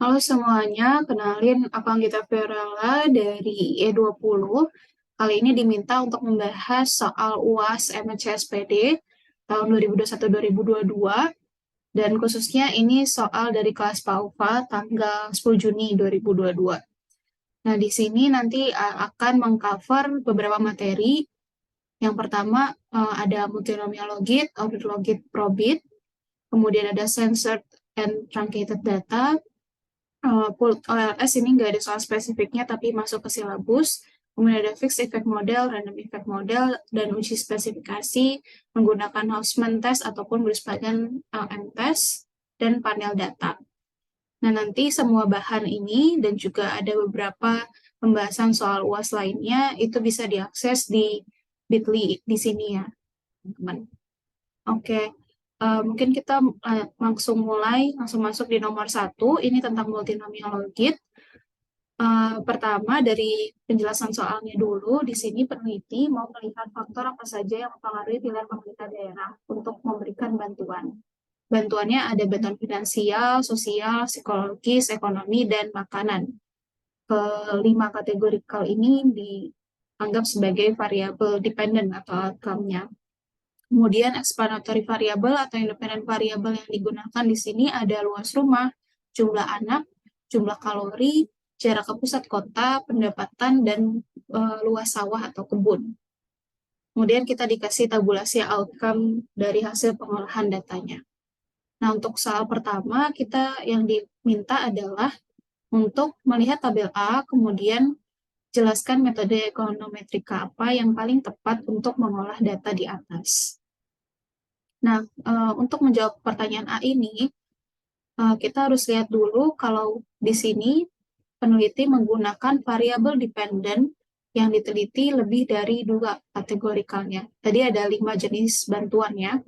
Halo semuanya, kenalin aku Anggita Fiorella dari E20. Kali ini diminta untuk membahas soal UAS MNCSPD tahun 2021-2022 dan khususnya ini soal dari kelas PAUPA tanggal 10 Juni 2022. Nah, di sini nanti akan mengcover beberapa materi. Yang pertama ada multinomial logit, ordered logit, probit, kemudian ada censored and truncated data. OLS ini nggak ada soal spesifiknya tapi masuk ke silabus. Kemudian ada fixed effect model, random effect model, dan uji spesifikasi menggunakan Hausman test ataupun Brisbagen LM test, dan panel data. Nah, nanti semua bahan ini dan juga ada beberapa pembahasan soal UAS lainnya itu bisa diakses di Bitly di sini ya, teman-teman. Oke, mungkin kita langsung masuk di nomor 1, ini tentang multinomial logit. Pertama, dari penjelasan soalnya dulu, di sini peneliti mau melihat faktor apa saja yang mempengaruhi pilihan pemerintah daerah untuk memberikan bantuan. Bantuannya ada bantuan finansial, sosial, psikologis, ekonomi, dan makanan. Kelima kategorikal ini dianggap sebagai variabel dependent atau outcome-nya. Kemudian explanatory variable atau independent variable yang digunakan di sini ada luas rumah, jumlah anak, jumlah kalori, jarak ke pusat kota, pendapatan, dan luas sawah atau kebun. Kemudian kita dikasih tabulasi outcome dari hasil pengolahan datanya. Nah, untuk soal pertama, kita yang diminta adalah untuk melihat tabel A, kemudian jelaskan metode ekonometrika apa yang paling tepat untuk mengolah data di atas. Nah, untuk menjawab pertanyaan A ini, kita harus lihat dulu kalau di sini peneliti menggunakan variabel dependent yang diteliti lebih dari 2 kategorikalnya. Tadi ada 5 jenis bantuannya.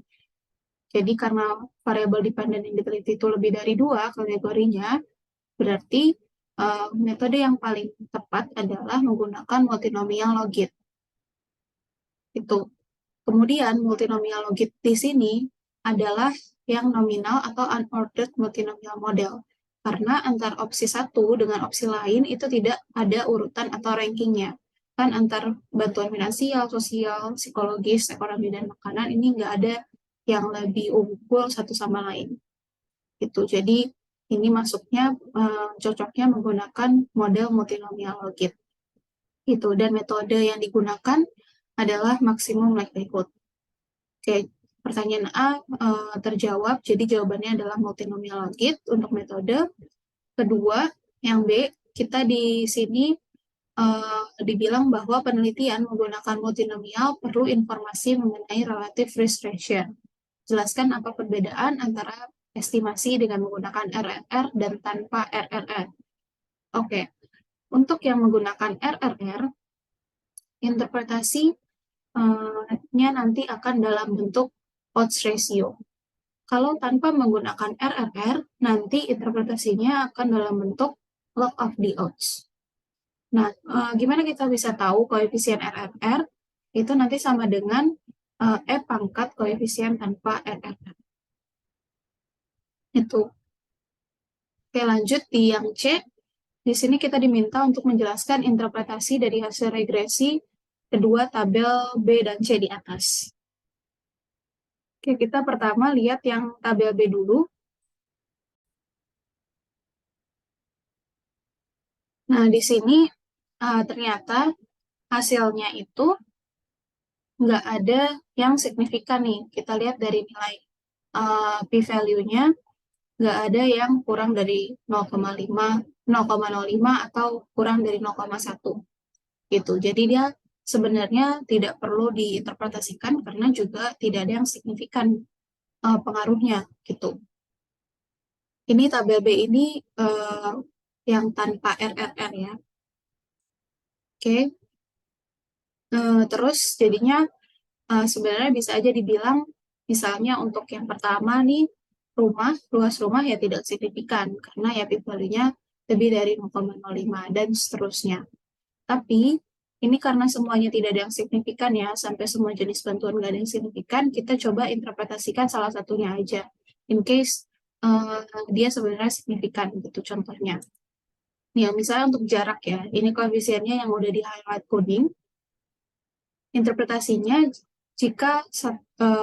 Jadi karena variabel dependent yang diteliti itu lebih dari 2 kategorinya, berarti metode yang paling tepat adalah menggunakan multinomial logit. Itu. Kemudian multinomial logit di sini adalah yang nominal atau unordered multinomial model. Karena antar opsi satu dengan opsi lain itu tidak ada urutan atau rankingnya. Kan antar bantuan finansial, sosial, psikologis, ekonomi, dan makanan ini nggak ada yang lebih unggul satu sama lain. Itu. Jadi ini masuknya cocoknya menggunakan model multinomial logit. Itu. Dan metode yang digunakan adalah maksimum likelihood. Oke, pertanyaan A terjawab, jadi jawabannya adalah multinomial logit untuk metode. Kedua, yang B, kita di sini dibilang bahwa penelitian menggunakan multinomial perlu informasi mengenai relative risk ratio. Jelaskan apa perbedaan antara estimasi dengan menggunakan RRR dan tanpa RRR. Oke, untuk yang menggunakan RRR, interpretasinya nanti akan dalam bentuk odds ratio. Kalau tanpa menggunakan RRR, nanti interpretasinya akan dalam bentuk log of the odds. Nah, gimana kita bisa tahu koefisien RRR? Itu nanti sama dengan E pangkat koefisien tanpa RRR. Itu. Oke, lanjut di yang C. Di sini kita diminta untuk menjelaskan interpretasi dari hasil regresi kedua tabel B dan C di atas. Oke, kita pertama lihat yang tabel B dulu. Nah, di sini ternyata hasilnya itu nggak ada yang signifikan nih. Kita lihat dari nilai p-value-nya nggak ada yang kurang dari 0,5, 0,05 atau kurang dari 0,1 gitu. Jadi dia sebenarnya tidak perlu diinterpretasikan karena juga tidak ada yang signifikan pengaruhnya gitu. Ini tabel B ini yang tanpa RRR ya. Oke. Terus jadinya sebenarnya bisa aja dibilang misalnya untuk yang pertama nih luas rumah ya tidak signifikan karena ya p-value-nya lebih dari 0,05 dan seterusnya. Tapi ini karena semuanya tidak ada yang signifikan ya, sampai semua jenis bantuan nggak ada yang signifikan, kita coba interpretasikan salah satunya aja. In case dia sebenarnya signifikan gitu contohnya. Ya, misalnya untuk jarak ya, ini koefisiennya yang udah di highlight kuning. Interpretasinya, jika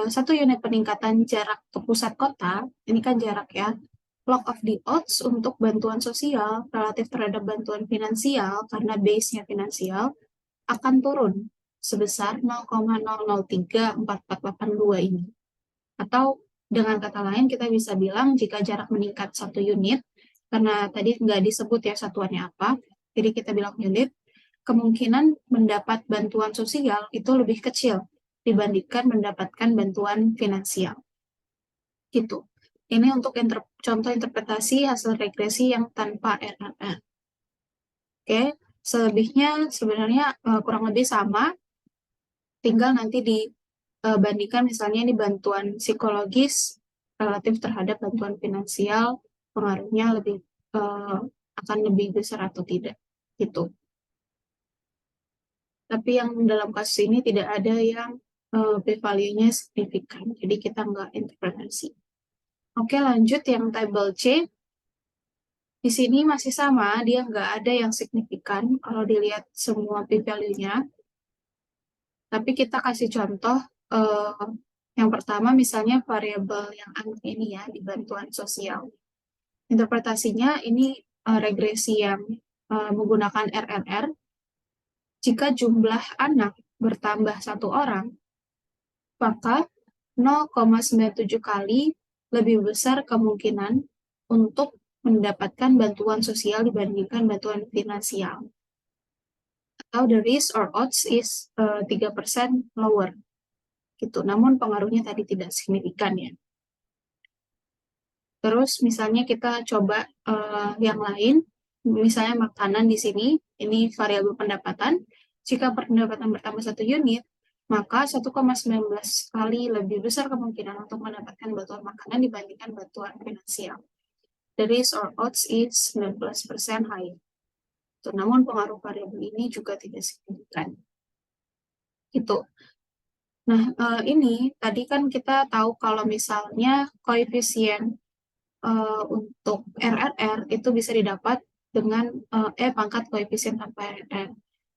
satu unit peningkatan jarak ke pusat kota, ini kan jarak ya, log of the odds untuk bantuan sosial relatif terhadap bantuan finansial, karena base-nya finansial, akan turun sebesar 0,003482 ini. Atau dengan kata lain, kita bisa bilang jika jarak meningkat 1 unit, karena tadi nggak disebut ya satuannya apa, jadi kita bilang unit, kemungkinan mendapat bantuan sosial itu lebih kecil dibandingkan mendapatkan bantuan finansial. Gitu. Ini untuk contoh interpretasi hasil regresi yang tanpa RRR. Oke, selebihnya sebenarnya kurang lebih sama, tinggal nanti dibandingkan misalnya ini bantuan psikologis relatif terhadap bantuan finansial, pengaruhnya lebih akan lebih besar atau tidak. Gitu. Tapi yang dalam kasus ini tidak ada yang p-value-nya signifikan, jadi kita nggak interpretasi. Oke, lanjut yang table C. Di sini masih sama, dia nggak ada yang signifikan kalau dilihat semua p-value-nya. Tapi kita kasih contoh, yang pertama misalnya variabel yang ini ya, di bantuan sosial. Interpretasinya ini regresi yang menggunakan RRR. Jika jumlah anak bertambah 1 orang, maka 0,97 kali lebih besar kemungkinan untuk mendapatkan bantuan sosial dibandingkan bantuan finansial. Atau the risk or odds is 3% lower. Gitu. Namun pengaruhnya tadi tidak signifikan ya. Terus misalnya kita coba yang lain, misalnya makanan di sini, ini variabel pendapatan. Jika pendapatan bertambah 1 unit, maka 1,19 kali lebih besar kemungkinan untuk mendapatkan bantuan makanan dibandingkan bantuan finansial. The risk or odds is 19% higher. Namun pengaruh variabel ini juga tidak signifikan. Gitu. Nah, ini tadi kan kita tahu kalau misalnya koefisien untuk RRR itu bisa didapat dengan E pangkat koefisien tanpa RRR.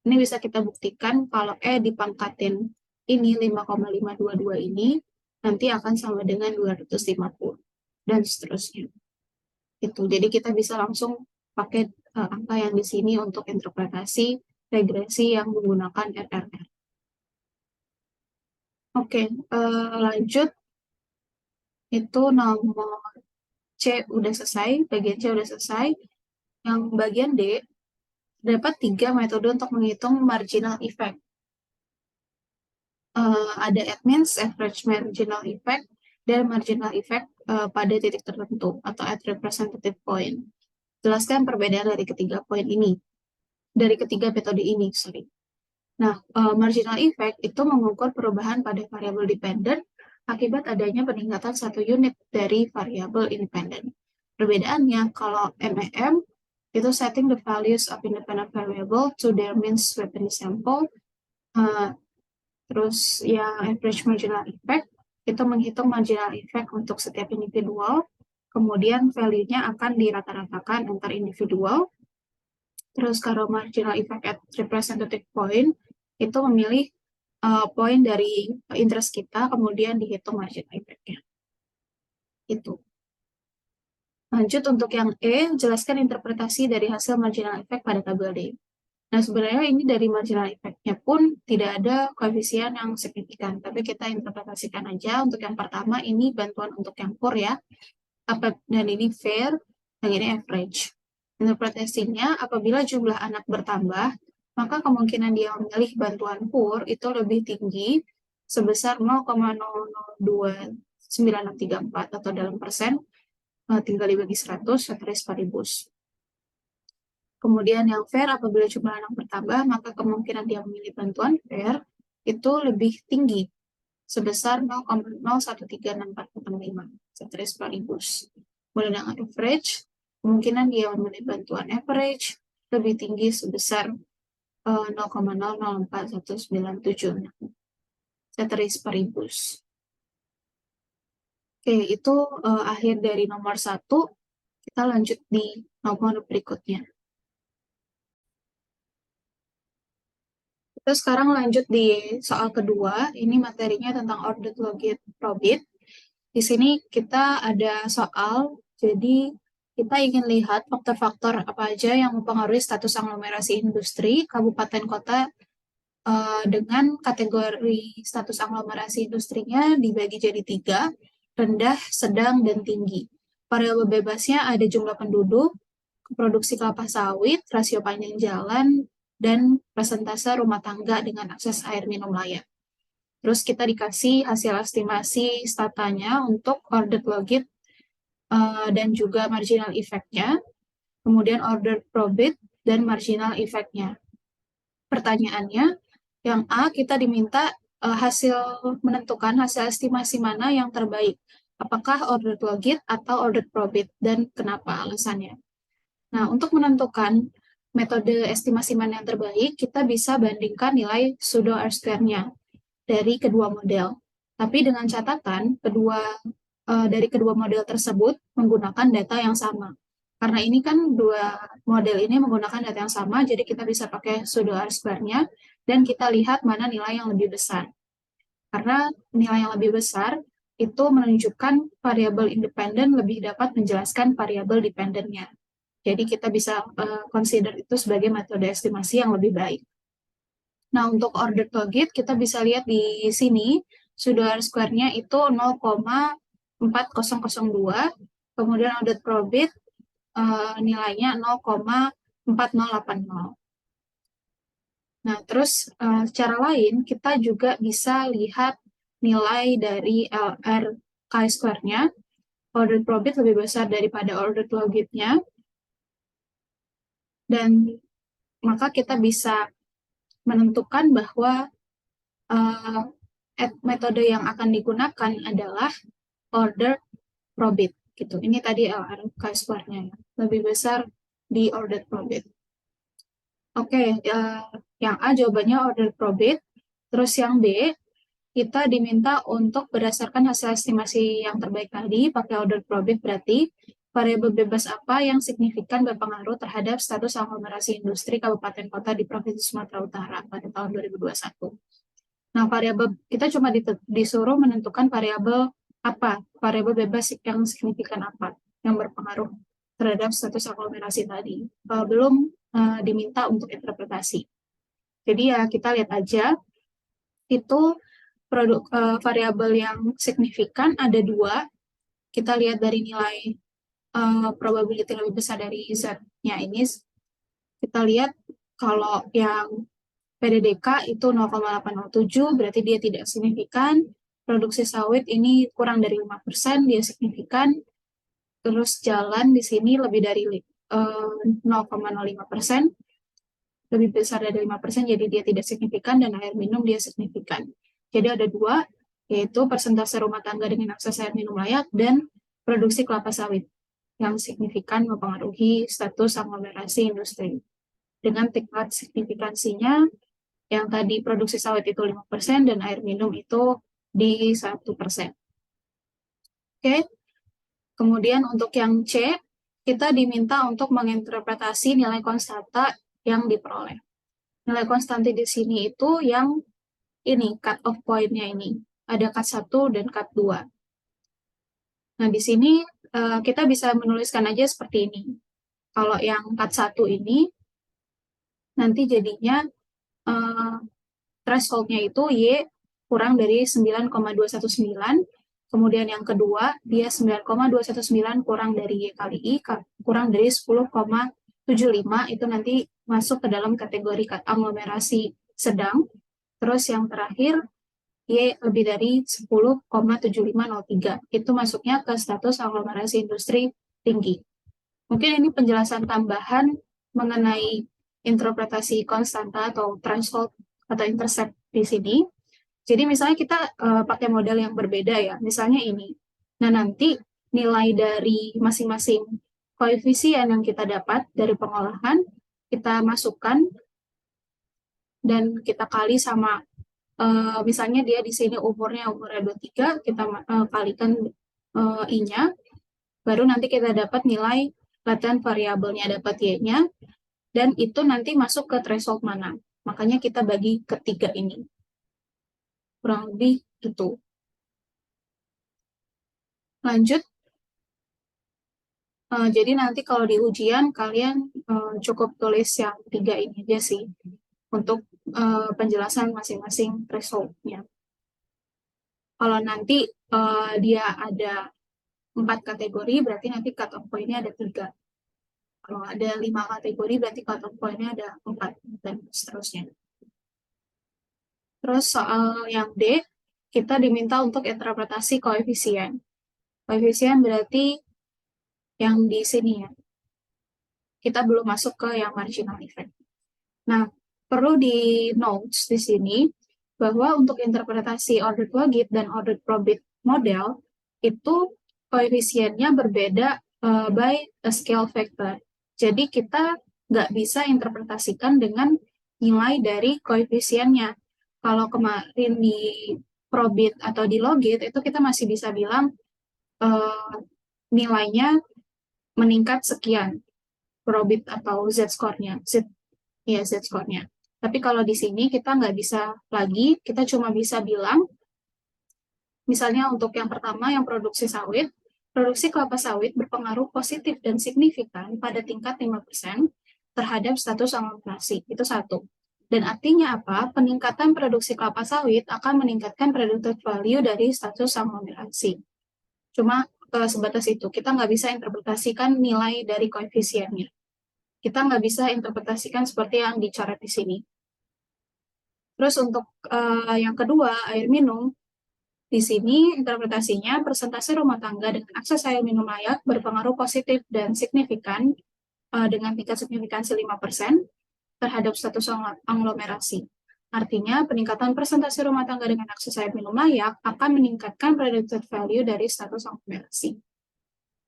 Ini bisa kita buktikan kalau E dipangkatin ini 5,522 ini nanti akan sama dengan 250 dan seterusnya. Itu. Jadi kita bisa langsung pakai angka yang di sini untuk interpretasi regresi yang menggunakan RRR. Oke, lanjut. Itu nomor C udah selesai, bagian C udah selesai. Yang bagian D, dapat 3 metode untuk menghitung marginal effect. Ada admins, average marginal effect, dan marginal effect pada titik tertentu atau at representative point. Jelaskan perbedaan dari ketiga poin ini, dari ketiga metode ini, sorry. Nah, marginal effect itu mengukur perubahan pada variabel dependent akibat adanya peningkatan 1 unit dari variabel independent. Perbedaannya, kalau MEM itu setting the values of independent variable to their mean sweeping sample. Terus yang average marginal effect itu menghitung marginal effect untuk setiap individual, kemudian value-nya akan dirata-ratakan antar individual. Terus kalau marginal effect at representative point itu memilih poin dari interest kita, kemudian dihitung marginal effect-nya. Itu. Lanjut untuk yang E, jelaskan interpretasi dari hasil marginal effect pada tabel D. Nah, sebenarnya ini dari marginal effect-nya pun tidak ada koefisien yang signifikan, tapi kita interpretasikan aja. Untuk yang pertama, ini bantuan untuk yang poor ya, dan ini fair, yang ini average. Interpretasinya, apabila jumlah anak bertambah, maka kemungkinan dia memilih bantuan poor itu lebih tinggi, sebesar 0,002934 atau dalam persen, tinggal dibagi 100, satelis paribus. Kemudian yang fair, apabila jumlah anak bertambah, maka kemungkinan dia memilih bantuan fair itu lebih tinggi, sebesar 0,013645, satelis paribus. Kemudian yang average, kemungkinan dia memilih bantuan average lebih tinggi sebesar 0,004197, satelis paribus. Oke, itu akhir dari nomor 1. Kita lanjut di nomor berikutnya. Kita sekarang lanjut di soal kedua. Ini materinya tentang ordered logit probit. Di sini kita ada soal, jadi kita ingin lihat faktor-faktor apa aja yang mempengaruhi status aglomerasi industri kabupaten kota dengan kategori status aglomerasi industrinya dibagi jadi 3, rendah, sedang, dan tinggi. Variabel bebasnya ada jumlah penduduk, produksi kelapa sawit, rasio panjang jalan, dan persentase rumah tangga dengan akses air minum layak. Terus kita dikasih hasil estimasi statanya untuk ordered logit dan juga marginal effect-nya, kemudian ordered probit dan marginal effect-nya. Pertanyaannya, yang A kita diminta menentukan hasil estimasi mana yang terbaik. Apakah ordered logit atau ordered probit dan kenapa alasannya? Nah, untuk menentukan metode estimasi mana yang terbaik, kita bisa bandingkan nilai pseudo R-square-nya dari kedua model. Tapi dengan catatan, dari kedua model tersebut menggunakan data yang sama. Karena ini kan dua model ini menggunakan data yang sama, jadi kita bisa pakai pseudo R-square-nya, dan kita lihat mana nilai yang lebih besar. Karena nilai yang lebih besar itu menunjukkan variabel independen lebih dapat menjelaskan variabel dependennya. Jadi kita bisa consider itu sebagai metode estimasi yang lebih baik. Nah, untuk ordered logit kita bisa lihat di sini, pseudo R-square-nya itu 0,4002, kemudian ordered probit nilainya 0,4080. Nah, terus secara lain kita juga bisa lihat nilai dari LR chi-square-nya. Ordered probit lebih besar daripada ordered logitnya, dan maka kita bisa menentukan bahwa metode yang akan digunakan adalah ordered probit gitu. Ini tadi LR chi-square-nya ya. Lebih besar di ordered probit. Oke, yang A jawabannya ordered probit. Terus yang B, kita diminta untuk berdasarkan hasil estimasi yang terbaik tadi, pakai ordered probit berarti variabel bebas apa yang signifikan berpengaruh terhadap status aglomerasi industri kabupaten kota di Provinsi Sumatera Utara pada tahun 2021. Nah, variabel kita cuma disuruh menentukan variabel apa, variabel bebas yang signifikan apa yang berpengaruh terhadap status aglomerasi tadi. Belum diminta untuk interpretasi. Jadi ya kita lihat aja itu variabel yang signifikan ada 2. Kita lihat dari nilai probability lebih besar dari Z-nya ini. Kita lihat kalau yang PDDK itu 0,807, berarti dia tidak signifikan. Produksi sawit ini kurang dari 5%, dia signifikan. Terus jalan di sini lebih dari 0,05%, lebih besar dari 5%, jadi dia tidak signifikan, dan air minum dia signifikan. Jadi ada 2, yaitu persentase rumah tangga dengan akses air minum layak dan produksi kelapa sawit yang signifikan mempengaruhi status aglomerasi industri. Dengan tingkat signifikansinya yang tadi produksi sawit itu 5% dan air minum itu di 1%. Oke. Kemudian untuk yang C, kita diminta untuk menginterpretasi nilai konstanta yang diperoleh. Nilai konstanta di sini itu yang ini, cut off point-nya ini. Ada cut 1 dan cut 2. Nah, di sini kita bisa menuliskan aja seperti ini. Kalau yang cut 1 ini, nanti jadinya threshold-nya itu Y kurang dari 9,219. Kemudian yang kedua, dia 9,219 kurang dari Y kali I, kurang dari 10,75, itu nanti masuk ke dalam kategori aglomerasi sedang. Terus yang terakhir, Y lebih dari 10,7503. Itu masuknya ke status aglomerasi industri tinggi. Mungkin ini penjelasan tambahan mengenai interpretasi konstanta atau threshold atau intercept di sini. Jadi misalnya kita pakai model yang berbeda ya, misalnya ini. Nah, nanti nilai dari masing-masing koefisien yang kita dapat dari pengolahan, kita masukkan dan kita kali sama misalnya dia di sini umurnya 23, kita kalikan I-nya, baru nanti kita dapat nilai latent variabelnya, dapat Y-nya, dan itu nanti masuk ke threshold mana. Makanya kita bagi ketiga ini. Kurang lebih itu. Lanjut, jadi nanti kalau di ujian kalian cukup tulis yang tiga ini aja sih untuk penjelasan masing-masing threshold-nya. Kalau nanti dia ada 4 kategori, berarti nanti cut-off point-nya ada 3. Kalau ada 5 kategori, berarti cut-off point-nya ada 4, dan seterusnya. Terus soal yang D, kita diminta untuk interpretasi koefisien. Koefisien berarti yang di sini ya. Kita belum masuk ke yang marginal effect. Nah, perlu di notes di sini bahwa untuk interpretasi ordered logit dan ordered probit model itu koefisiennya berbeda by a scale factor. Jadi kita nggak bisa interpretasikan dengan nilai dari koefisiennya. Kalau kemarin di probit atau di logit itu kita masih bisa bilang nilainya meningkat sekian, probit atau z-score-nya, z-score-nya. Tapi kalau di sini kita nggak bisa lagi, kita cuma bisa bilang, misalnya untuk yang pertama, yang produksi kelapa sawit berpengaruh positif dan signifikan pada tingkat 5% terhadap status aglomerasi. Itu satu. Dan artinya apa? Peningkatan produksi kelapa sawit akan meningkatkan predicted value dari status aglomerasi. Cuma sebatas itu. Kita nggak bisa interpretasikan nilai dari koefisiennya. Kita nggak bisa interpretasikan seperti yang dicoret di sini. Terus untuk yang kedua, air minum. Di sini interpretasinya persentase rumah tangga dengan akses air minum layak berpengaruh positif dan signifikan dengan tingkat signifikansi 5% terhadap status aglomerasi. Artinya, peningkatan persentase rumah tangga dengan akses air minum layak akan meningkatkan predicted value dari status aglomerasi.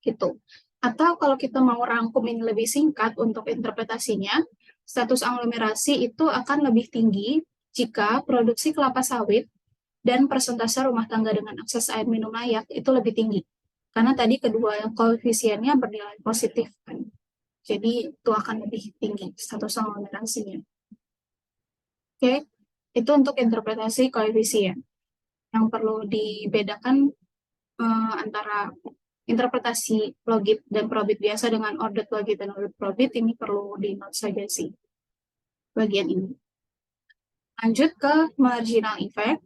Gitu. Atau kalau kita mau rangkum ini lebih singkat untuk interpretasinya, status aglomerasi itu akan lebih tinggi jika produksi kelapa sawit dan persentase rumah tangga dengan akses air minum layak itu lebih tinggi. Karena tadi kedua koefisiennya bernilai positif kan. Jadi itu akan lebih tinggi status aglomerasinya. Oke, itu untuk interpretasi koefisien. Yang perlu dibedakan antara interpretasi logit dan probit biasa dengan ordered logit dan ordered probit ini perlu di-note saja sih bagian ini. Lanjut ke marginal effect.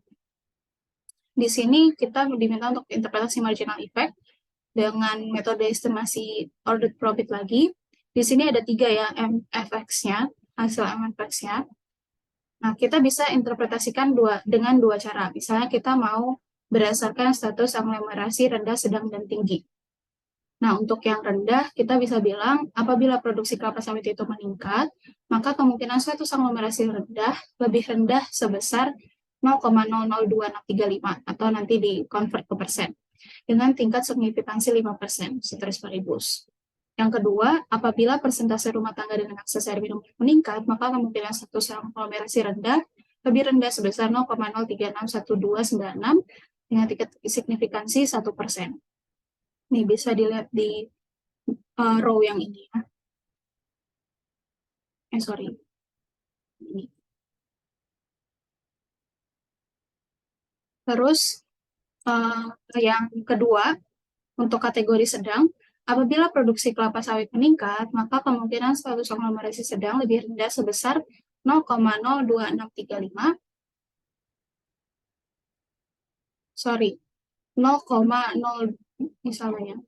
Di sini kita diminta untuk interpretasi marginal effect dengan metode estimasi ordered probit lagi. Di sini ada 3 ya, MFX-nya, hasil MFX-nya. Nah, kita bisa interpretasikan dengan dua cara. Misalnya kita mau berdasarkan status aglomerasi rendah, sedang, dan tinggi. Nah, untuk yang rendah, kita bisa bilang apabila produksi kelapa sawit itu meningkat, maka kemungkinan status aglomerasi rendah lebih rendah sebesar 0,002635 atau nanti di-convert ke persen dengan tingkat signifikansi 5% ceteris paribus. Yang kedua, apabila persentase rumah tangga dengan akses air minum meningkat, maka kemungkinan status aglomerasi rendah lebih rendah sebesar 0,0361296 dengan tingkat signifikansi 1%. Nih bisa dilihat di row yang ini ya. Sorry. Ini. Terus yang kedua, untuk kategori sedang, apabila produksi kelapa sawit meningkat, maka kemungkinan status aglomerasi sedang lebih rendah sebesar 0,02635. Sorry, 0,0 misalnya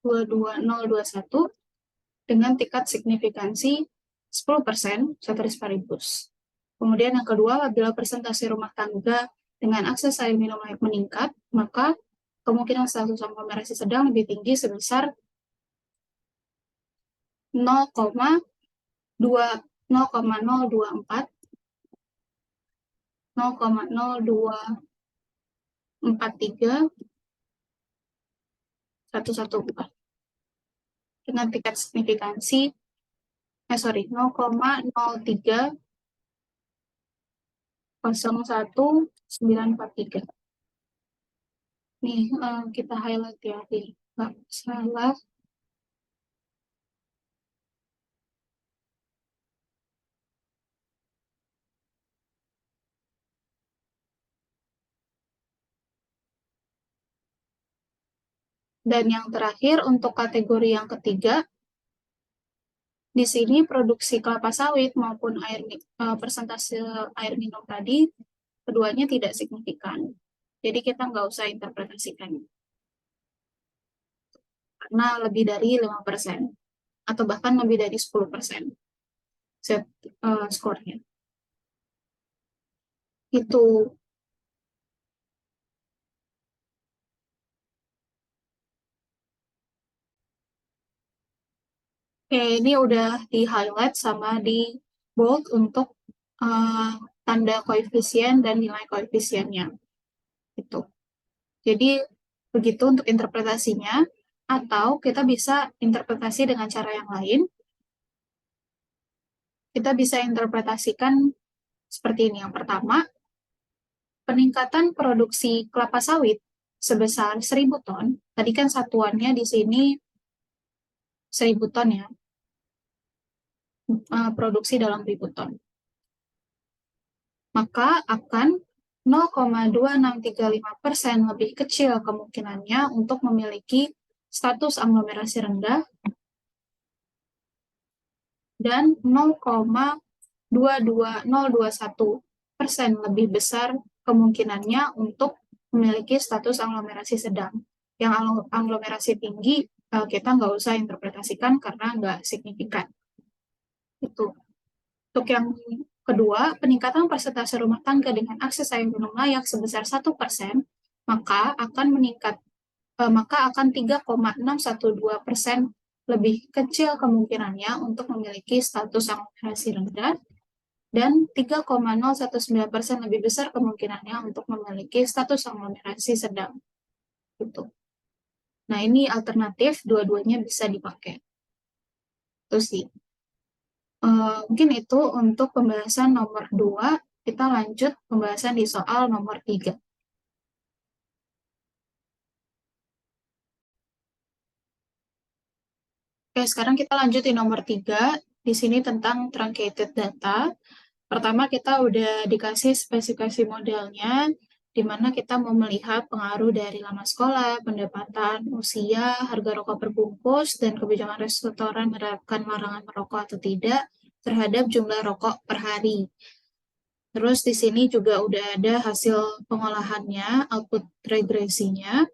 22021 dengan tingkat signifikansi 10% ceteris paribus. Kemudian yang kedua, apabila persentase rumah tangga dengan akses air minum layak meningkat, maka kemungkinan status aglomerasi sedang lebih tinggi sebesar 0,024 0,0243 114 dengan tingkat signifikansi 0,03 01943. Nih, kita highlight ya, biar nggak salah. Dan yang terakhir, untuk kategori yang ketiga, di sini produksi kelapa sawit maupun persentase air minum tadi, keduanya tidak signifikan. Jadi kita nggak usah interpretasikan, karena lebih dari 5%, atau bahkan lebih dari 10% set skornya. Itu. Oke, ini udah di-highlight sama di bold untuk uh, tanda koefisien dan nilai koefisiennya. Itu. Jadi, begitu untuk interpretasinya, atau kita bisa interpretasi dengan cara yang lain. Kita bisa interpretasikan seperti ini. Yang pertama, peningkatan produksi kelapa sawit sebesar 1.000 ton. Tadi kan satuannya di sini 1.000 ton ya, produksi dalam ribu ton. Maka akan 0,2635% lebih kecil kemungkinannya untuk memiliki status aglomerasi rendah dan 0,22021% lebih besar kemungkinannya untuk memiliki status aglomerasi sedang. Yang aglomerasi tinggi kita nggak usah interpretasikan karena nggak signifikan. Itu. Untuk yang kedua, peningkatan persentase rumah tangga dengan akses air minum layak sebesar 1%, maka akan 3,612% lebih kecil kemungkinannya untuk memiliki status aglomerasi rendah dan 3,019% lebih besar kemungkinannya untuk memiliki status aglomerasi sedang. Gitu. Nah, ini alternatif, dua-duanya bisa dipakai. Itu sih. Mungkin itu untuk pembahasan nomor 2. Kita lanjut pembahasan di soal nomor 3. Oke, sekarang kita lanjut di nomor 3. Di sini tentang truncated data. Pertama, kita udah dikasih spesifikasi modelnya, di mana kita mau melihat pengaruh dari lama sekolah, pendapatan, usia, harga rokok perbungkus, dan kebijakan restoran menerapkan larangan merokok atau tidak terhadap jumlah rokok per hari. Terus di sini juga udah ada hasil pengolahannya, output regresinya.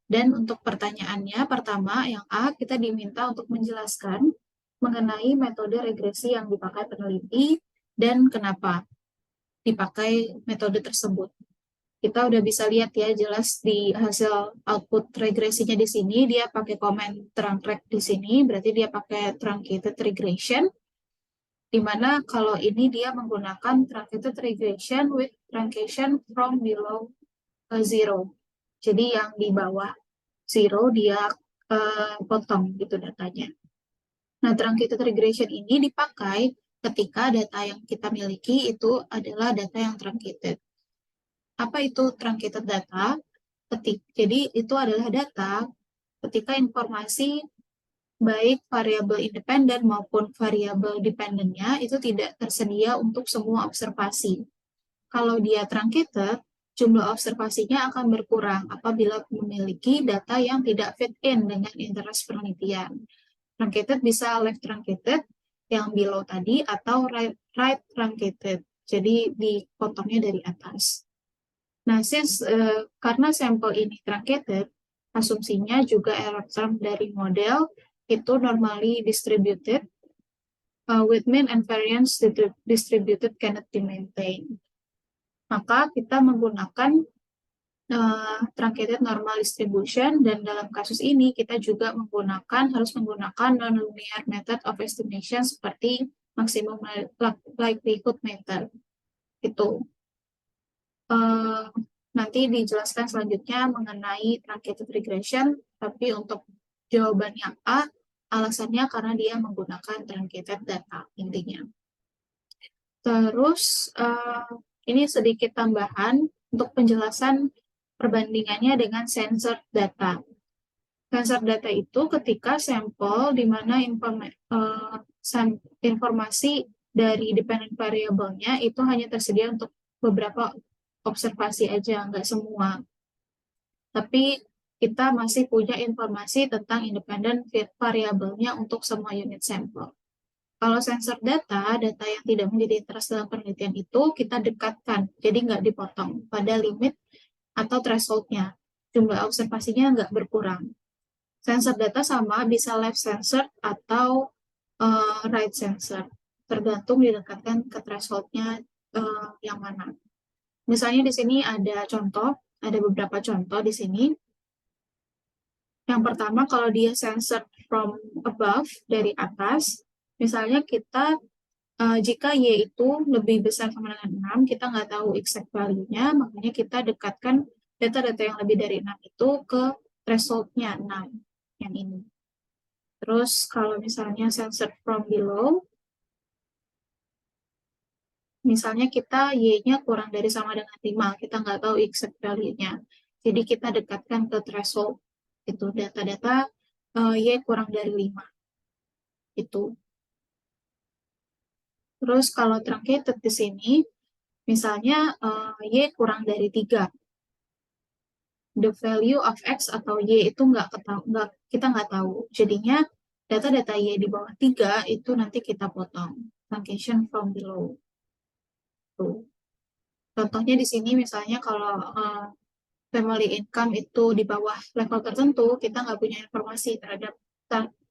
Dan untuk pertanyaannya, pertama, yang A, kita diminta untuk menjelaskan mengenai metode regresi yang dipakai peneliti dan kenapa dipakai metode tersebut. Kita udah bisa lihat ya, jelas di hasil output regresinya di sini, dia pakai komen truncated di sini, berarti dia pakai truncated regression, di mana kalau ini dia menggunakan truncated regression with truncation from below zero. Jadi yang di bawah zero dia potong gitu datanya. Nah, truncated regression ini dipakai ketika data yang kita miliki itu adalah data yang truncated. Apa itu truncated data? Jadi itu adalah data ketika informasi baik variabel independen maupun variabel dependennya itu tidak tersedia untuk semua observasi. Kalau dia truncated, jumlah observasinya akan berkurang apabila memiliki data yang tidak fit in dengan interest penelitian. Truncated bisa left truncated yang below tadi atau right truncated. Jadi dipotongnya dari atas. Nah, karena sampel ini truncated, asumsinya juga error term dari model itu normally distributed with mean and variance distributed cannot be maintained. Maka kita menggunakan truncated normal distribution dan dalam kasus ini kita juga harus menggunakan non-linear method of estimation seperti maximum likelihood method. Itu. Nanti dijelaskan selanjutnya mengenai truncated regression, tapi untuk jawaban yang A, alasannya karena dia menggunakan truncated data intinya. Terus ini sedikit tambahan untuk penjelasan perbandingannya dengan censored data. Censored data itu ketika sampel di mana informasi dari dependent variable-nya itu hanya tersedia untuk beberapa observasi aja, nggak semua. Tapi kita masih punya informasi tentang independent variable-nya untuk semua unit sampel. Kalau sensor data yang tidak menjadi interest dalam penelitian itu kita dekatkan, jadi nggak dipotong pada limit atau threshold-nya. Jumlah observasinya nggak berkurang. Sensor data sama bisa left sensor atau right sensor, tergantung didekatkan ke threshold-nya yang mana. Misalnya di sini ada beberapa contoh di sini. Yang pertama, kalau dia censored from above, dari atas, misalnya kita, jika Y itu lebih besar sama dengan 6, kita nggak tahu exact value-nya, makanya kita dekatkan data-data yang lebih dari 6 itu ke threshold-nya 6, yang ini. Terus, kalau misalnya censored from below, misalnya kita Y-nya kurang dari sama dengan 5, kita nggak tahu exact value-nya. Jadi kita dekatkan ke threshold, itu data-data Y kurang dari 5. Itu. Terus kalau truncated di sini, misalnya Y kurang dari 3. The value of X atau Y itu kita nggak tahu. Jadinya data-data Y di bawah 3 itu nanti kita potong. Truncation from below. Tuh. Contohnya di sini misalnya kalau family income itu di bawah level tertentu, kita nggak punya informasi terhadap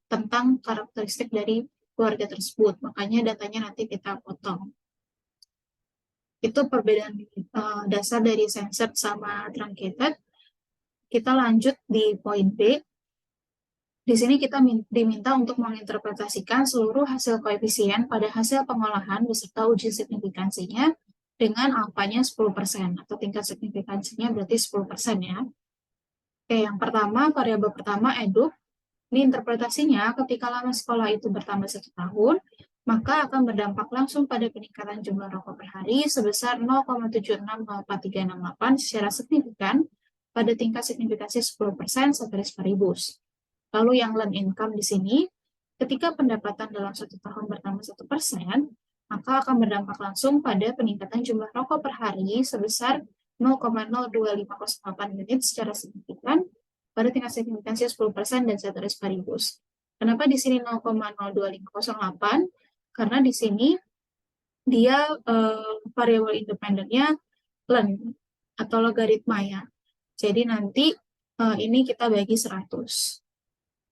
tentang karakteristik dari keluarga tersebut. Makanya datanya nanti kita potong. Itu perbedaan dasar dari censored sama truncated. Kita lanjut di poin B. Di sini kita diminta untuk menginterpretasikan seluruh hasil koefisien pada hasil pengolahan beserta uji signifikansinya dengan alfanya 10%, atau tingkat signifikansinya berarti 10% ya. Oke, yang pertama, variabel pertama, EDUK. Ini interpretasinya, ketika lama sekolah itu bertambah 1 tahun, maka akan berdampak langsung pada peningkatan jumlah rokok per hari sebesar 0,760438 secara signifikan pada tingkat signifikansi 10% satelit paribus. Lalu yang land income di sini, ketika pendapatan dalam 1 tahun bertambah 1%, maka akan berdampak langsung pada peningkatan jumlah rokok per hari sebesar 0,02508 unit secara signifikan pada tingkat signifikansi 10% dan ceteris paribus. Kenapa di sini 0,02508? Karena di sini dia variabel independennya ln atau logaritma ya. Jadi nanti ini kita bagi 100.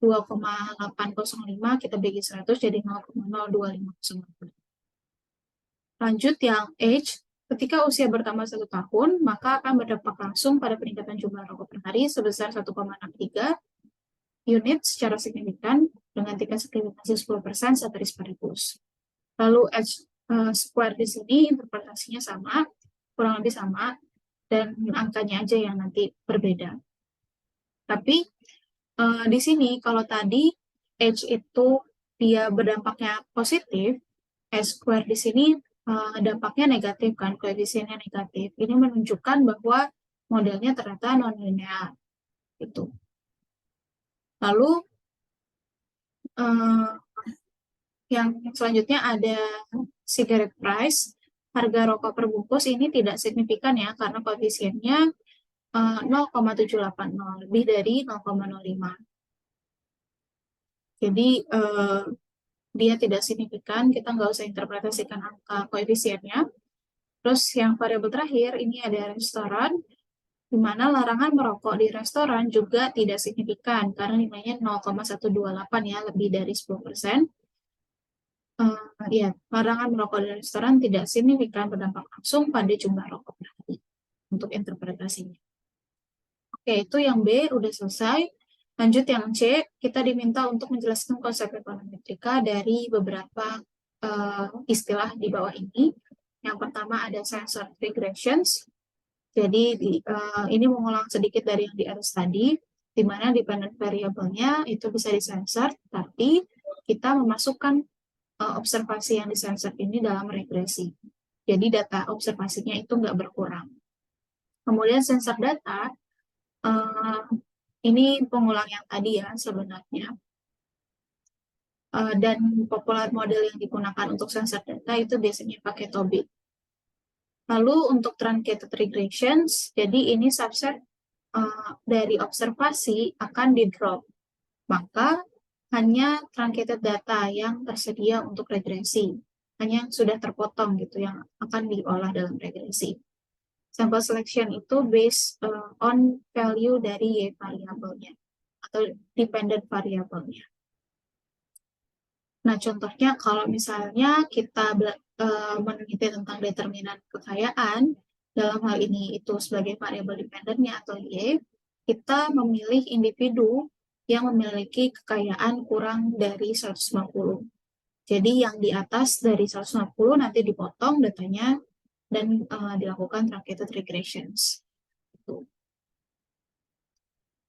2,805 kita bagi 100 jadi 0,02508. Lanjut yang age. Ketika usia bertambah 1 tahun, maka akan berdampak langsung pada peningkatan jumlah rokok per hari sebesar 1,63 unit secara signifikan dengan tingkat signifikansi 10% ceteris paribus. Lalu H square di sini interpretasinya sama, kurang lebih sama, dan angkanya aja yang nanti berbeda. Tapi di sini kalau tadi H itu dia berdampaknya positif, S square di sini dampaknya negatif kan, koefisiennya negatif. Ini menunjukkan bahwa modelnya ternyata non-linear. Gitu. Lalu yang selanjutnya ada cigarette price. Harga rokok per bungkus ini tidak signifikan ya, karena koefisiennya 0,780, lebih dari 0,05. Jadi dia tidak signifikan, kita nggak usah interpretasikan angka koefisiennya. Terus yang variabel terakhir, ini ada restoran, di mana larangan merokok di restoran juga tidak signifikan, karena nilainya 0,128 ya, lebih dari 10%. Ya, larangan merokok di restoran tidak signifikan berdampak langsung pada jumlah rokok per hari, untuk interpretasinya. Oke, itu yang B udah selesai. Lanjut yang C, kita diminta untuk menjelaskan konsep ekonometrika dari beberapa istilah di bawah ini. Yang pertama ada censored regressions. Jadi ini mengulang sedikit dari yang di atas tadi, di mana dependent variable-nya itu bisa disensor, tapi kita memasukkan observasi yang disensor ini dalam regresi. Jadi data observasinya itu nggak berkurang. Kemudian sensor data, Ini pengulang yang tadi ya sebenarnya. Dan popular model yang digunakan untuk sensor data itu biasanya pakai Toby. Lalu untuk truncated regressions, jadi ini subset dari observasi akan di-drop. Maka hanya truncated data yang tersedia untuk regresi. Hanya yang sudah terpotong gitu yang akan diolah dalam regresi. Sample selection itu based on value dari Y variabelnya atau dependent variabelnya. Nah, contohnya kalau misalnya kita meneliti tentang determinan kekayaan, dalam hal ini itu sebagai variabel dependennya atau Y, kita memilih individu yang memiliki kekayaan kurang dari 150. Jadi yang di atas dari 150 nanti dipotong datanya dan dilakukan truncated regressions.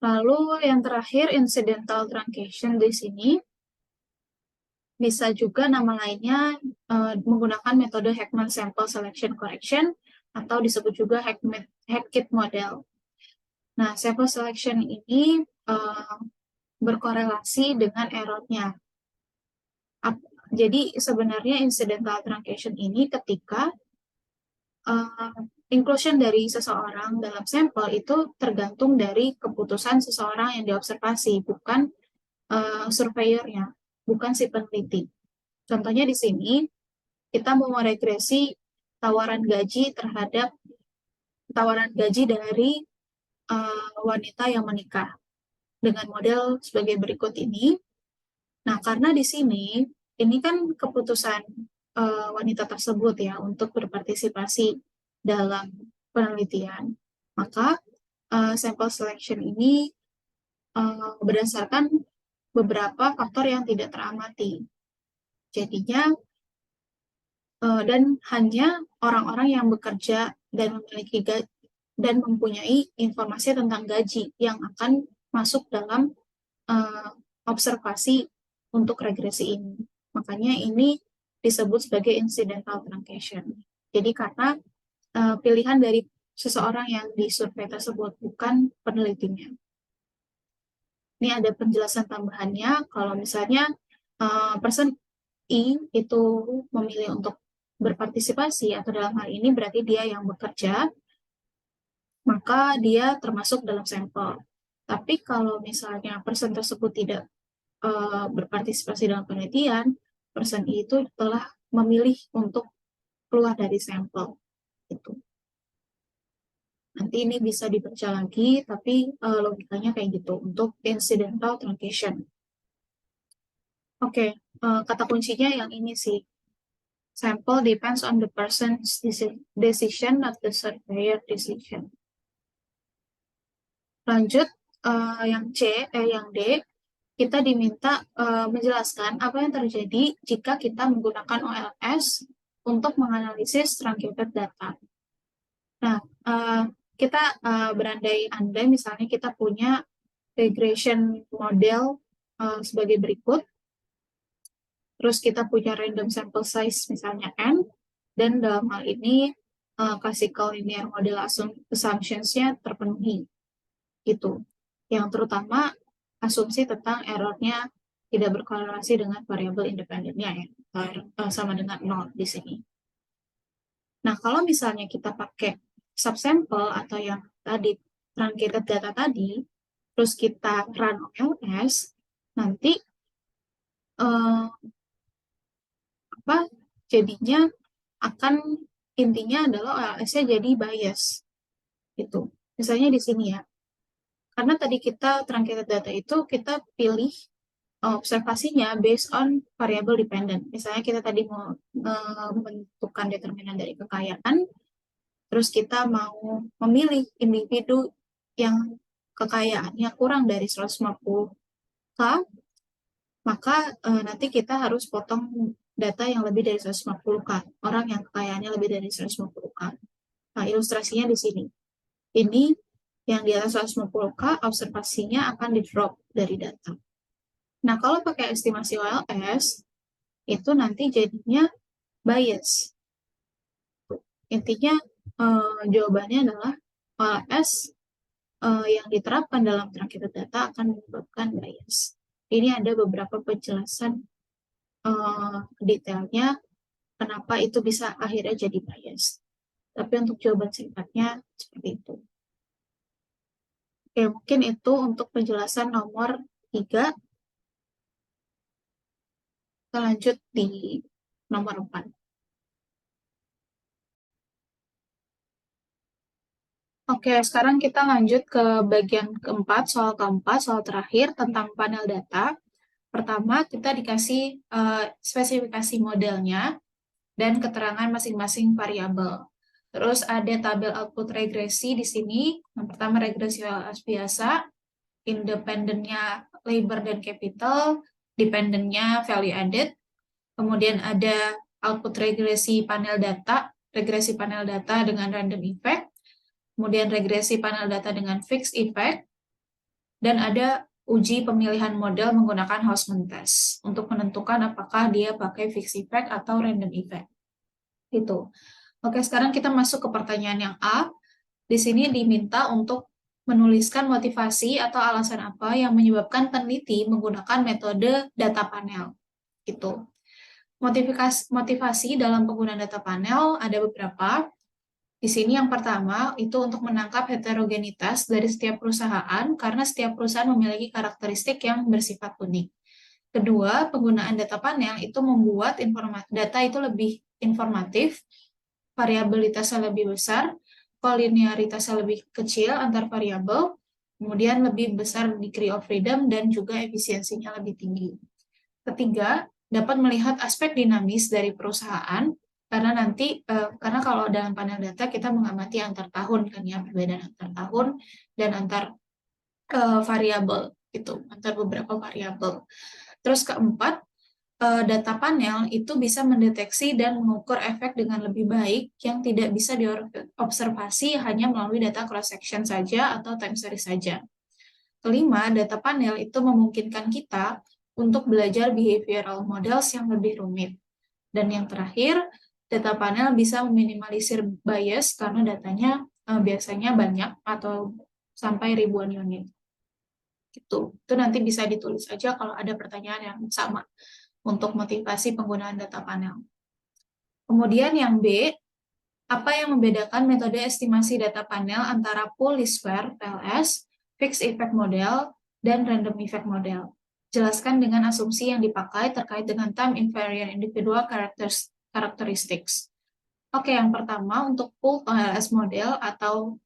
Lalu yang terakhir incidental truncation di sini bisa juga nama lainnya menggunakan metode Heckman Sample Selection Correction atau disebut juga Heck-Kit model. Nah, sample selection ini berkorelasi dengan error-nya. Jadi sebenarnya incidental truncation ini ketika inclusion dari seseorang dalam sampel itu tergantung dari keputusan seseorang yang diobservasi, bukan surveyornya, bukan si peneliti. Contohnya di sini, kita mau meregresi tawaran gaji terhadap tawaran gaji dari wanita yang menikah dengan model sebagai berikut ini. Nah, karena di sini, ini kan keputusan wanita tersebut ya untuk berpartisipasi dalam penelitian. Maka sample selection ini berdasarkan beberapa faktor yang tidak teramati. Jadinya dan hanya orang-orang yang bekerja dan memiliki dan mempunyai informasi tentang gaji yang akan masuk dalam observasi untuk regresi ini. Makanya ini disebut sebagai incidental truncation. Jadi karena pilihan dari seseorang yang disurvei tersebut, bukan penelitinya. Ini ada penjelasan tambahannya, kalau misalnya person I itu memilih untuk berpartisipasi, atau dalam hal ini berarti dia yang bekerja, maka dia termasuk dalam sampel. Tapi kalau misalnya person tersebut tidak berpartisipasi dalam penelitian, person I itu telah memilih untuk keluar dari sampel. Gitu. Nanti ini bisa dibaca lagi, tapi logikanya kayak gitu untuk incidental truncation. Oke, kata kuncinya yang ini sih. Sample depends on the person's decision, not the surveyor decision. Lanjut, yang yang D, kita diminta menjelaskan apa yang terjadi jika kita menggunakan OLS untuk menganalisis truncated data. Nah, kita berandai-andai misalnya kita punya regression model sebagai berikut, terus kita punya random sample size misalnya N, dan dalam hal ini classical linear model assumptions-nya terpenuhi. Itu. Yang terutama asumsi tentang error-nya tidak berkorelasi dengan variabel independennya ya, sama dengan 0 di sini. Nah, kalau misalnya kita pakai subsample atau yang tadi truncated data tadi, terus kita run OLS, nanti jadinya akan intinya adalah OLS-nya jadi bias. Gitu. Misalnya di sini ya. Karena tadi kita truncated data itu kita pilih observasinya based on variable dependent. Misalnya kita tadi mau menentukan determinan dari kekayaan, terus kita mau memilih individu yang kekayaannya kurang dari 150K, maka nanti kita harus potong data yang lebih dari 150K, orang yang kekayaannya lebih dari 150K. Nah, ilustrasinya di sini. Ini yang di atas 150K, observasinya akan di-drop dari data. Nah, kalau pakai estimasi OLS, itu nanti jadinya bias. Intinya jawabannya adalah OLS yang diterapkan dalam truncated data akan menyebabkan bias. Ini ada beberapa penjelasan detailnya kenapa itu bisa akhirnya jadi bias. Tapi untuk jawaban singkatnya seperti itu. Oke, mungkin itu untuk penjelasan nomor 3. Kita lanjut di nomor 4. Oke, sekarang kita lanjut ke bagian keempat, soal terakhir tentang panel data. Pertama, kita dikasih spesifikasi modelnya dan keterangan masing-masing variabel. Terus ada tabel output regresi di sini. Yang pertama regresi OLS biasa, independennya labor dan capital, dependennya value added. Kemudian ada output regresi panel data dengan random effect. Kemudian regresi panel data dengan fixed effect, dan ada uji pemilihan model menggunakan Hausman test untuk menentukan apakah dia pakai fixed effect atau random effect. Itu. Oke, sekarang kita masuk ke pertanyaan yang A. Di sini diminta untuk menuliskan motivasi atau alasan apa yang menyebabkan peneliti menggunakan metode data panel. Itu. Motivasi dalam penggunaan data panel ada beberapa. Di sini yang pertama itu untuk menangkap heterogenitas dari setiap perusahaan karena setiap perusahaan memiliki karakteristik yang bersifat unik. Kedua, penggunaan data panel itu membuat data itu lebih informatif, variabilitasnya lebih besar, kolinearitasnya lebih kecil antar variabel, kemudian lebih besar degree of freedom dan juga efisiensinya lebih tinggi. Ketiga, dapat melihat aspek dinamis dari perusahaan karena kalau dalam panel data kita mengamati antar tahun kan ya, perbedaan antar tahun dan antar variabel gitu, antar beberapa variabel. Terus keempat, data panel itu bisa mendeteksi dan mengukur efek dengan lebih baik yang tidak bisa diobservasi hanya melalui data cross section saja atau time series saja. Kelima, data panel itu memungkinkan kita untuk belajar behavioral models yang lebih rumit. Dan yang terakhir, data panel bisa meminimalisir bias karena datanya biasanya banyak atau sampai ribuan unit. Itu nanti bisa ditulis aja kalau ada pertanyaan yang sama untuk motivasi penggunaan data panel. Kemudian yang B, apa yang membedakan metode estimasi data panel antara pool least square (PLS), fixed effect model, dan random effect model? Jelaskan dengan asumsi yang dipakai terkait dengan time invariant individual characteristics. Oke, yang pertama untuk pool PLS model atau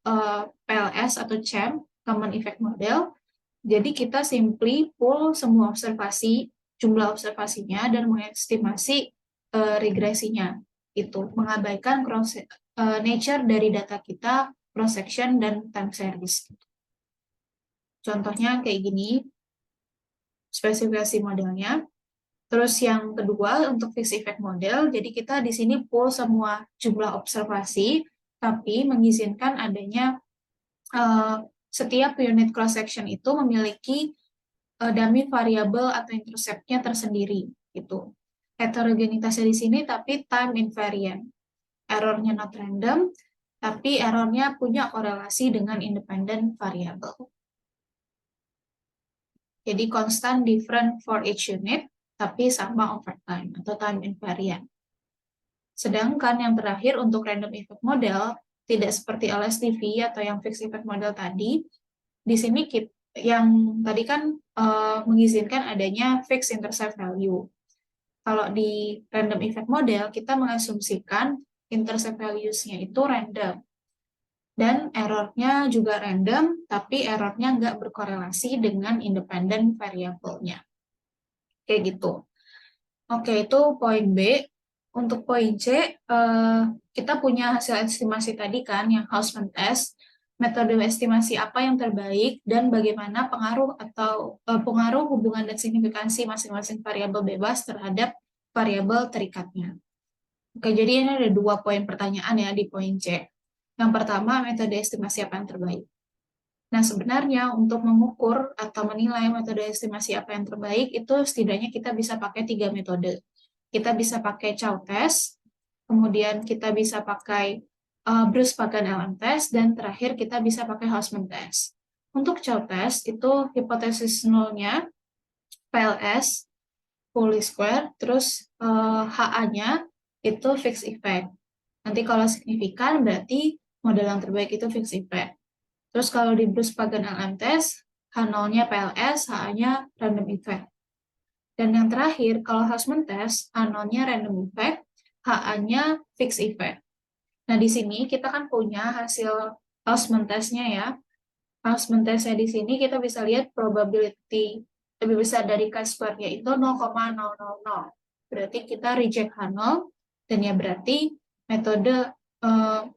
PLS atau CHAM, Common Effect Model. Jadi kita simply pool semua observasi, jumlah observasinya, dan mengestimasi regresinya. Itu mengabaikan nature dari data kita, cross section, dan time series. Contohnya kayak gini, spesifikasi modelnya. Terus yang kedua untuk fixed effect model, jadi kita di sini pool semua jumlah observasi, tapi mengizinkan adanya setiap unit cross section itu memiliki dummy variable atau intercept-nya tersendiri. Gitu. Heterogenitasnya di sini tapi time invariant. Error-nya not random, tapi error-nya punya korelasi dengan independent variable. Jadi constant different for each unit, tapi sama over time atau time invariant. Sedangkan yang terakhir untuk random effect model, tidak seperti LSTV atau yang fixed effect model tadi, di sini yang tadi kan mengizinkan adanya fixed intercept value. Kalau di random effect model, kita mengasumsikan intercept values-nya itu random. Dan error-nya juga random, tapi error-nya nggak berkorelasi dengan independent variable-nya. Kayak gitu. Oke, itu poin B. Untuk poin C, kita punya hasil estimasi tadi kan, yang Hausman test. Metode estimasi apa yang terbaik, dan bagaimana pengaruh hubungan dan signifikansi masing-masing variabel bebas terhadap variabel terikatnya. Oke, jadi ini ada 2 poin pertanyaan ya di poin C. Yang pertama, metode estimasi apa yang terbaik. Nah, sebenarnya untuk mengukur atau menilai metode estimasi apa yang terbaik, itu setidaknya kita bisa pakai 3 metode. Kita bisa pakai Chow test, kemudian kita bisa pakai Bruce-Pagan LM test, dan terakhir kita bisa pakai Hausman test. Untuk COTES itu hipotesis nolnya PLS fully square, terus HA-nya itu fixed effect. Nanti kalau signifikan berarti model yang terbaik itu fixed effect. Terus kalau di Bruce-Pagan LM test, H0-nya PLS, HA-nya random effect. Dan yang terakhir, kalau Hausman test, H0-nya random effect, HA-nya fixed effect. Nah, di sini kita kan punya hasil Hausman test-nya ya. Hausman test-nya di sini kita bisa lihat probability lebih besar dari chi-square yaitu 0,000. Berarti kita reject H0, dan ya berarti metode 0,000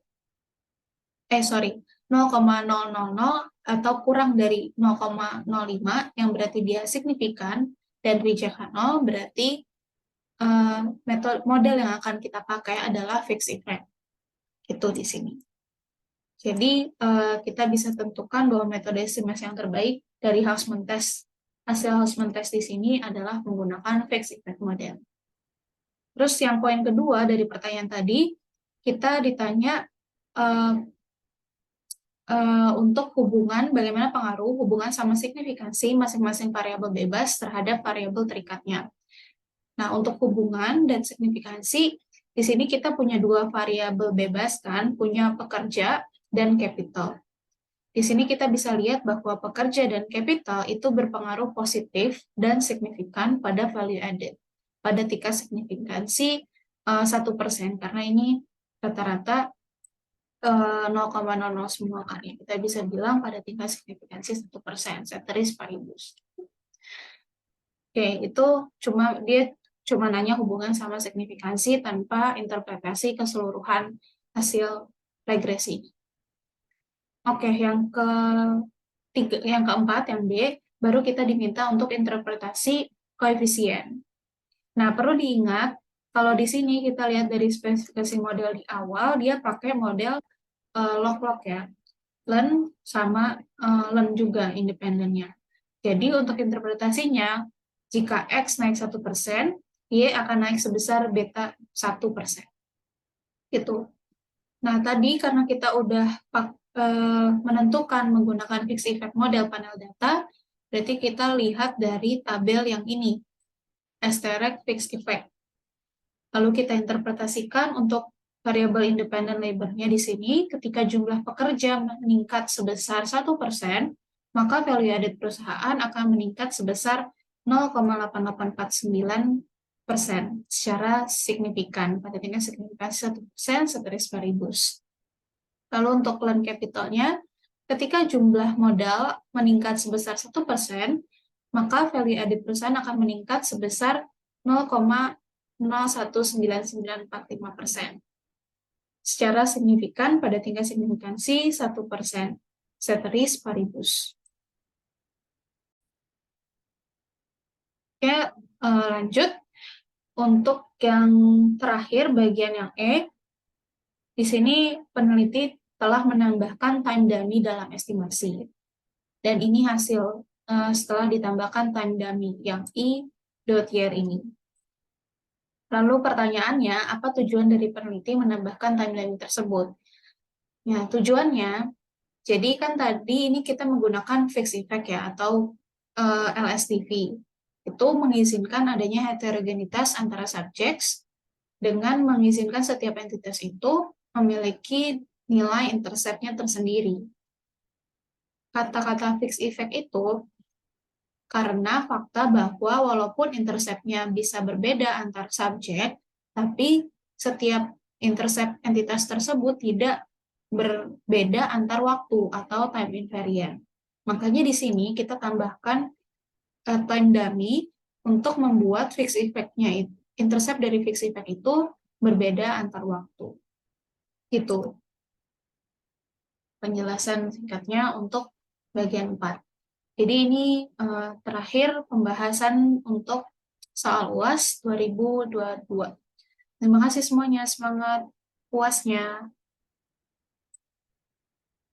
atau kurang dari 0,05 yang berarti dia signifikan, dan reject H0 berarti metode model yang akan kita pakai adalah fixed effect. Itu di sini. Jadi kita bisa tentukan bahwa metode estimasi yang terbaik dari Hausman test, hasil Hausman test di sini adalah menggunakan fixed effect model. Terus yang poin kedua dari pertanyaan tadi, kita ditanya untuk hubungan, bagaimana pengaruh hubungan sama signifikansi masing-masing variabel bebas terhadap variabel terikatnya. Nah, untuk hubungan dan signifikansi, di sini kita punya dua variabel bebas kan, punya pekerja dan capital. Di sini kita bisa lihat bahwa pekerja dan capital itu berpengaruh positif dan signifikan pada value added, pada tingkat signifikansi 1%, karena ini rata-rata 0,00 semua kan ya. Kita bisa bilang pada tingkat signifikansi 1%, ceteris paribus. Oke, itu dia cuma nanya hubungan sama signifikansi tanpa interpretasi keseluruhan hasil regresi. Oke, yang keempat, yang B, baru kita diminta untuk interpretasi koefisien. Nah, perlu diingat, kalau di sini kita lihat dari spesifikasi model di awal, dia pakai model log-log ya. Len sama len juga independennya. Jadi untuk interpretasinya, jika X naik 1%, Y akan naik sebesar beta 1%. Gitu. Nah, tadi karena kita udah menentukan menggunakan fixed effect model panel data, berarti kita lihat dari tabel yang ini, Esterek fixed effect. Lalu kita interpretasikan untuk variabel independent labor-nya di sini, ketika jumlah pekerja meningkat sebesar 1%, maka value added perusahaan akan meningkat sebesar 0,8849% secara signifikan, pada tingkat signifikansi 1% ceteris paribus. Lalu untuk land capital-nya, ketika jumlah modal meningkat sebesar 1%, maka value added perusahaan akan meningkat sebesar 0,019945% secara signifikan pada tingkat signifikansi 1%, ceteris paribus. Oke, lanjut. Untuk yang terakhir, bagian yang E, di sini peneliti telah menambahkan time dummy dalam estimasi. Dan ini hasil setelah ditambahkan time dummy yang I.year ini. Lalu pertanyaannya, apa tujuan dari peneliti menambahkan time dummy tersebut? Ya, tujuannya, jadi kan tadi ini kita menggunakan fixed effect ya, atau LSTV. Itu mengizinkan adanya heterogenitas antara subjeks dengan mengizinkan setiap entitas itu memiliki nilai intercept-nya tersendiri. Kata-kata fixed effect itu karena fakta bahwa walaupun intercept-nya bisa berbeda antar subjek, tapi setiap intercept entitas tersebut tidak berbeda antar waktu atau time invariant. Makanya di sini kita tambahkan time dummy untuk membuat fixed effect-nya, intercept dari fixed effect itu berbeda antar waktu. Itu penjelasan singkatnya untuk bagian 4. Jadi ini terakhir pembahasan untuk soal UAS 2022. Terima kasih semuanya, semangat UASnya.